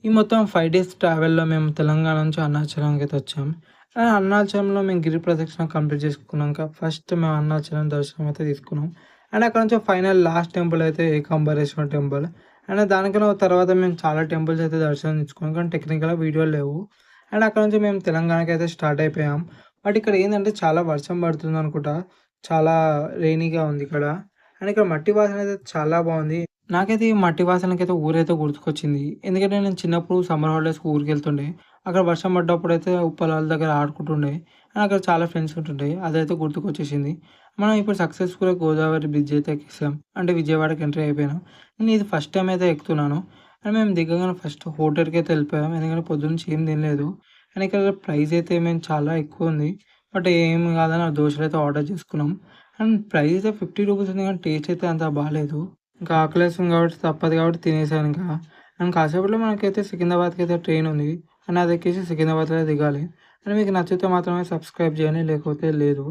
ఈ మొత్తం 5 డేస్ ట్రావెల్‌లో మేము తెలంగాణ నుంచి అరుణాచలంకైతే వచ్చాం. అరుణాచలంలో మేము గిరి ప్రదక్షిణ కంప్లీట్ చేసుకున్నాక ఫస్ట్ మేము అరుణాచలం దర్శనం అయితే తీసుకున్నాం. అండ్ అక్కడ నుంచి ఫైనల్ లాస్ట్ టెంపుల్ అయితే ఏకాంబరేశ్వర టెంపుల్. అండ్ దానికన్నా తర్వాత మేము చాలా టెంపుల్స్ అయితే దర్శనం ఇచ్చుకున్నాం. కానీ టెక్నికల్‌గా వీడియోలు లేవు. అండ్ అక్కడ నుంచి మేము తెలంగాణకైతే స్టార్ట్ అయిపోయాం. బట్ ఇక్కడ ఏందంటే చాలా వర్షం పడుతుందనుకుంటా. చాలా రెయినీగా ఉంది ఇక్కడ. అండ్ ఇక్కడ మట్టి వాసన అయితే చాలా బాగుంది. నాకైతే ఈ మట్టి వాసనకైతే ఊరైతే గుర్తుకొచ్చింది. ఎందుకంటే నేను చిన్నప్పుడు సమ్మర్ హాలిడేస్‌కి ఊరికెళ్తుండే. అక్కడ వర్షం పడ్డప్పుడైతే పొలాల దగ్గర ఆడుకుంటుండే. అండ్ అక్కడ చాలా ఫ్రెండ్స్ ఉంటుండే. అదైతే గుర్తుకొచ్చేసింది. మనం ఇప్పుడు సక్సెస్‌ఫుల్‌గా గోదావరి బ్రిడ్జ్ అయితే ఎక్కేసాం. అంటే విజయవాడకి ఎంట్రీ అయిపోయినాం. నేను ఇది ఫస్ట్ టైమ్ అయితే ఎక్కుతున్నాను. అండ్ మేము దిగంగానే ఫస్ట్ హోటల్‌కైతే వెళ్ళిపోయాం. ఎందుకంటే పొద్దున్నుంచి ఏం తినలేదు. అండ్ ఇక్కడ ప్రైస్ అయితే మేము చాలా ఎక్కువుంది. బట్ ఏమి కాదని ఆ దోసలైతే ఆర్డర్ చేసుకున్నాం. అండ్ ప్రైస్ అయితే రూ. 50 ఉంది కానీ టేస్ట్ అయితే అంత బాలేదు. ఇంకా ఆకలేస్తుంది కాబట్టి తప్పదు కాబట్టి తినేసాను ఇంకా. అండ్ కాసేపట్లో మనకైతే సికింద్రాబాద్‌కైతే ట్రైన్ ఉంది. అండ్ అది ఎక్కేసి సికింద్రాబాద్‌లో దిగాలి. అండ్ మీకు నచ్చితే మాత్రమే సబ్స్క్రైబ్ చేయండి లేకపోతే లేదు.